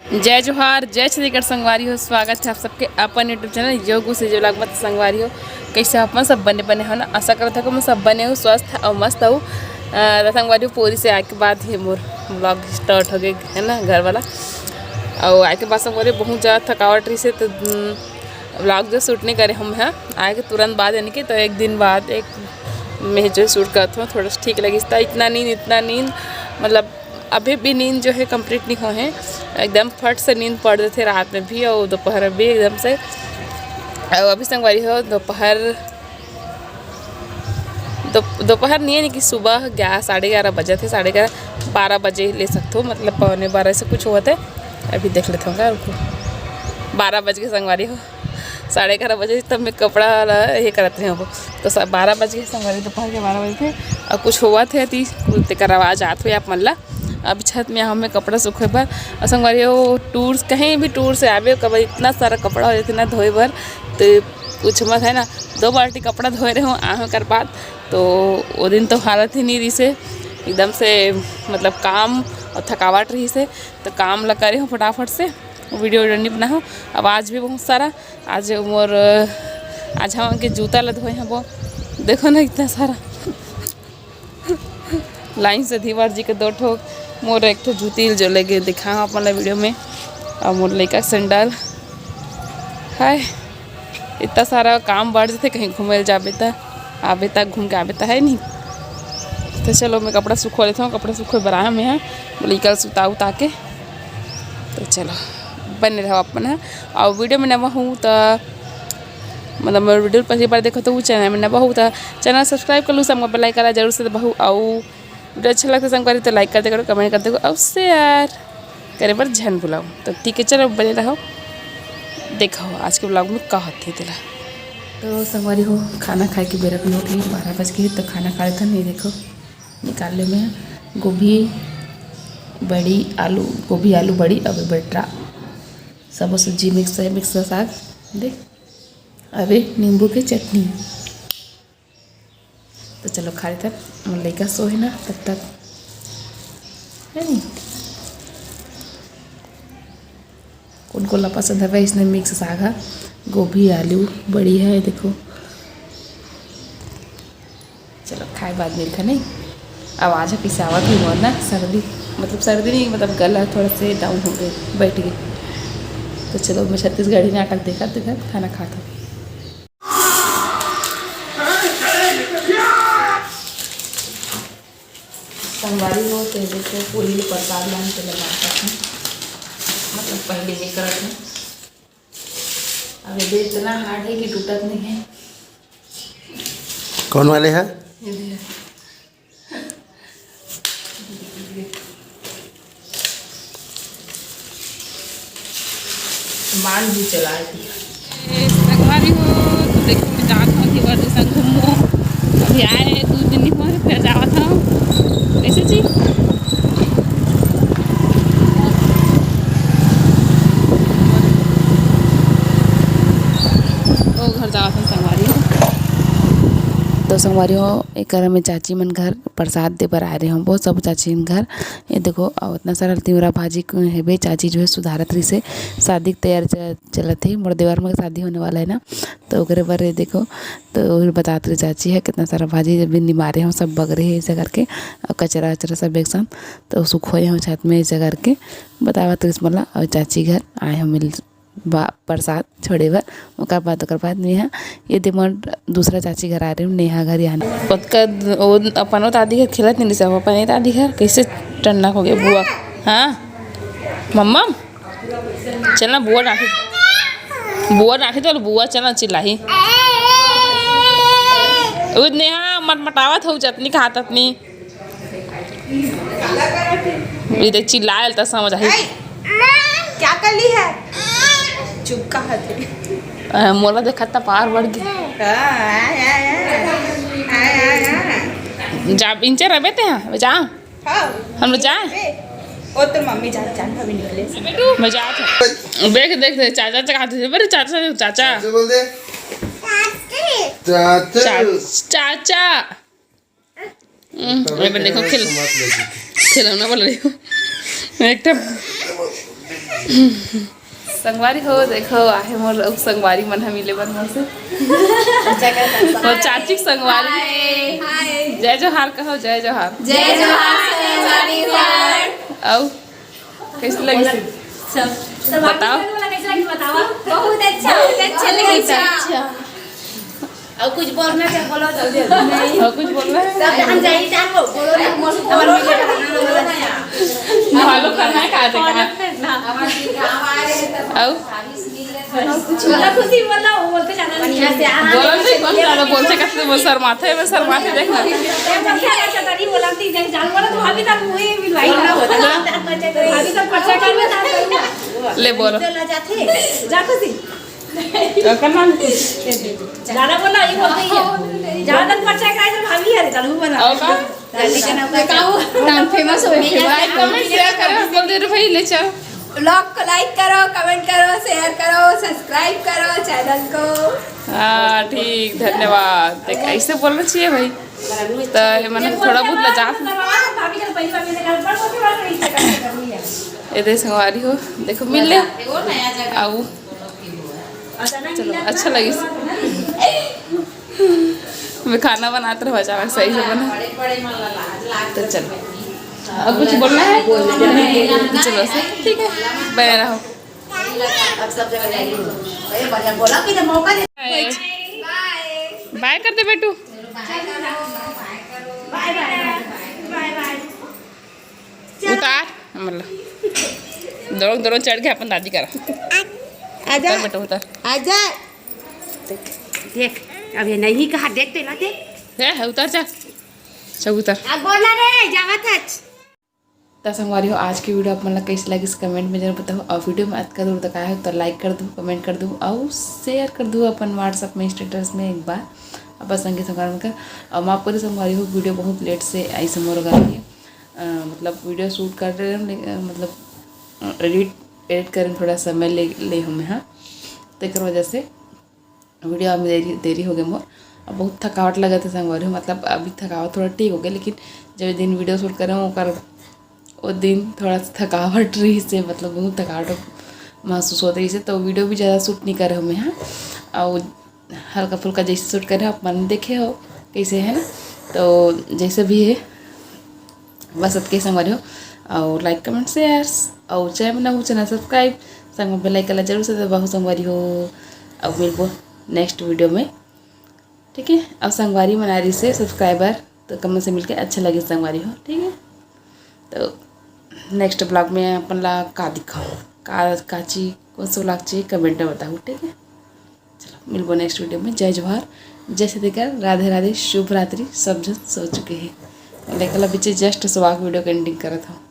जय जोहार, जय छत्तीसगढ़ संगवारी हो। स्वागत है आप सबके अपन यूट्यूब चैनल योगू से जो लगभग संगवारी हो। कैसे आप सब बने हो ना। आशा करता हूँ मैं सब बने हो, स्वस्थ और मस्त हो। संगवारी हो पूरी से आए के बाद ही मोर ब्लॉग स्टार्ट हो गए है ना घर वाला। और आए के बाद संगवारी बहुत ज़्यादा थकावट रही से तो ब्लॉग जो शूट नहीं करे हम हैं आए के तुरंत बाद, यानी कि तो एक दिन बाद एक मैं जो शूट करता हूँ थोड़ा ठीक लगी था। इतना नींद मतलब अभी भी नींद जो है कंप्लीट नहीं हुए हैं। एकदम फट से नींद पड़ रही थी रात में भी और दोपहर में भी एकदम से। और अभी संगवारी हो दोपहर नहीं है कि सुबह 11-11:30 बजे थे, 11:30 12 बजे ले सकते हो, मतलब 11:45 से कुछ हुआ थे। अभी देख लेते होंगे उनको 12 बज के संगवारी हो 11:30 बजे तब मैं कपड़ा ये करते हैं वो तो 12 बज के संगवारी दोपहर के 12 बजे थे। और कुछ हुआ थे ती तेकर आवाज़ आत हुई आप मल्ला। अभी छत में हमें कपड़ा सूखे पर और संगवारी वो टूर्स कहीं भी टूर से आवे कभी इतना सारा कपड़ा हो जाते ना धोए भर तो कुछ मत है ना। 2 बाल्टी कपड़ा धोए रहे हूँ आह कर बाद तो वो दिन तो हालत ही नहीं रही से एकदम से, मतलब काम और थकावट रही से तो काम लग रही हूँ फटाफट से वीडियो नहीं बना हूँ। आवाज़ भी बहुत सारा आज मोर आज हम के जूता ल धोए हैं वो देखो ना इतना सारा लाइन से धीवार जी के 2 ठोक मोर एक ठो जूती जो लगे दिखा अपन वीडियो में। और मोर लड़का सैंडल है इतना सारा काम बढ़ जाते कहीं घूमे जाबे त आबे तक घूम के आबे त है नहीं। तो चलो मैं कपड़ा सूखो लेता हूँ, कपड़ा सूखे बराह में है लड़का सुता उता के। तो चलो बने रहो अपन है। और वीडियो में नवा हूँ तो मतलब मेरे वीडियो पहली बार देखो तो वो चैनल में नवा हूँ तो चैनल सब्सक्राइब कर लूँ, सब बेल आइकन जरूर से दबाऊँ। और वीडियो अच्छा लगता है संगवारी तो लाइक करते करो, कमेंट करते करो और शेयर करे पर झन बुलाओ। तो ठीक है चलो बने रहो, देखो आज के ब्लॉग में का होती है। तो संगवारी हो खाना खाए के बेरा में उठी 12 बज के तो खाना खाए था नहीं। देखो निकालने में गोभी आलू बड़ी और बटरा सब सब्जी मिक्स है, मिक्स साग देख अबे नींबू की चटनी। तो चलो खा रहे थे लड़का सो है ना तब तक है नहीं उनको ला पसंद है। इसने मिक्स साग है, गोभी आलू बड़ी है देखो। चलो खाए बाद मिलकर नहीं आवाज़ है पीछे आवाज़ भी बहुत ना सर्दी नहीं मतलब गला थोड़ा से डाउन हो गए बैठ गए। तो चलो मैं छत्तीसगढ़ी नाटक देखा खाना खाता। संगवारी हो तो देखो पूरी प्रसाद लाने के लगाता हूँ, मतलब पहले ये करते हैं। अब ये इतना हार्ड है कि टूटत नहीं है। कौन वाले हैं? मान भी चलाए थी संगवारी हो तो देखो मैं जात हूँ कि वर्ष संग घूमो। अभी आए 2 दिन नहीं हुआ फिर जावा था कैसे जी तो घर जावा था संगवारी हो। तो संगवारी हो एक में चाची मन घर प्रसाद दे बर आ रहे हम बहुत सब चाची मन घर। ये देखो और इतना सारा तिवरा भाजी है चाची जो है सुधारत रही से शादी की तैयारी चलत है। मोर देवर में शादी होने वाला है ना तो ओकरे पर ये देखो तो बताते रही चाची है कितना सारा भाजी भी निमारे हम सब बगरे है ऐसा करके और कचरा वचरा सब एक साथ तो सुखोए हम छत में ऐसा करके बतावत रही मला। और चाची घर आए हम मिल प्रसाद छोड़े बर ओकर बाद नेहा ये दिमाग दूसरा चाची घर आ रहे हूँ नेहा घर यहाँ पक्का अपन दादी घर खेलत नहीं सब अपन दादी घर कैसे टन्ना हो गया बुआ। हाँ मम्मा चलना बुआ राखी तो बुआ चलना चिल्लाही नेहा मटमटावत हो चटनी खात अपनी ये देख चिल्लाए तो समझ आई क्या कर ली है चुप का है मोला देखा था पार बढ़ गया जा इंचे रहे थे यहाँ जा हम लोग जाए ओ तो मम्मी जान भाभी निकले मैं जाते देख चाचा खाते थे बड़े चाचा बोल दे चाचा देखो खिलौना बोल रही हूँ एक संगवारी हो देखो आहे मोर लोग संगवारी मन हम मिले बन मोर से और चाची के संगवारी जय जोहार कहो जय जोहार जय जोहार। आओ कैसे लगी सब बताओ। कैसे लगी बताओ। बहुत अच्छा लगा। और कुछ बोलना है बोलो जल्दी। और कुछ बोल रहे हैं सब हम जाइए जान बोलो ना हमारे मिले का फॉलो करना है कहाँ से कहाँ आओ बोला खुशी बोला वो बोलते जाना नहीं है बोलो नहीं कौन ज़्यादा बोलते कहते वो सर माथे में सर माथे देखना क्या करता नहीं बोला थी जान बोला तो भाभी तक हुई मिलवाई ना होता भाभी तक पर्चा कर में था ले बोलो जा खुशी करना ज्यादा बोला ये बोलते ही ज्यादा पर्चा कराए तो भाभी है चलो बना और का फेमस हो लाइक कमेंट शेयर करो बोल दे रे भाई ले चल ब्लॉग को लाइक करो, कमेंट करो, शेयर करो, सब्सक्राइब करो चैनल को। हाँ ठीक धन्यवाद। देख ऐसे बोलना चाहिए भाई तो मैंने थोड़ा बहुत लजा भाभी का पहली बार मैंने घर पर कोई बात नहीं कर लिया ये दे संगवारी हो देखो मिल ले आओ चलो अच्छा लगी मैं खाना बनाते रहो अचानक सही से बना तो चलो अब कुछ बोलना है चलो सर ठीक है बने रहो अब सब जगह जाएगी बढ़िया बोला कि मौका दे बाय कर दे बेटू बाय बाय बाय उतार मतलब दोनों दोनों चढ़ के अपन दादी करा आजा उतार बेटा उतार आजा। देख अब ये नहीं कहा देख तो लाते है उतार जा सब उतार अब बोला रे जावत है। तो संगवारी हो आज की वीडियो आप मतलब कैसी लगी इस कमेंट में जरूर बताओ और वीडियो में अच्छा जरूर दिखाया हो तो लाइक कर दूँ कमेंट कर दूँ और शेयर कर दूँ अपन व्हाट्सअप में स्टेटस में एक बार अब संगे संगवार में कर और मैं आपको संगवारी हो वीडियो बहुत लेट से ऐसे मोर लगा रही है मतलब वीडियो शूट कर रहे हैं मतलब एडिट करें थोड़ा समय ले हमें हाँ तो एक वजह से वीडियो में देरी हो गई मोर और बहुत थकावट लगा था संगवारी हो मतलब अभी थकावट थोड़ा ठीक हो गया लेकिन जब दिन वीडियो शूट करें वो दिन थोड़ा सा थकावट रही से मतलब बहुत थकावट महसूस होती रही से तो वीडियो भी ज़्यादा शूट नहीं कर रहे हमें हाँ और हल्का फुल्का जैसे शूट कर रहे हो आप मन देखे हो कैसे है ना तो जैसे भी है बस अब कैसे हमारे हो और लाइक कमेंट शेयर और चाहे बना हो चैनल सब्सक्राइब संग में बेल आइकन जरूर से दबाओ संगवारी हो अब मिलबो नेक्स्ट वीडियो में ठीक है। अब संगवारी मना रही से सब्सक्राइबर तो कमेंट से मिलकर अच्छा लगे संगवारी हो ठीक है। तो नेक्स्ट ब्लॉग में अपन ला का दिखाऊँ काची कौन सा ब्लॉग चाहिए कमेंट में बताऊँ ठीक है। चलो मिलबो नेक्स्ट वीडियो में। जय जोहार जय श्री देकर राधे राधे शुभ रात्रि सब जन सो चुके हैं लेकिन बीच जस्ट सुबह वीडियो का एंडिंग करा था।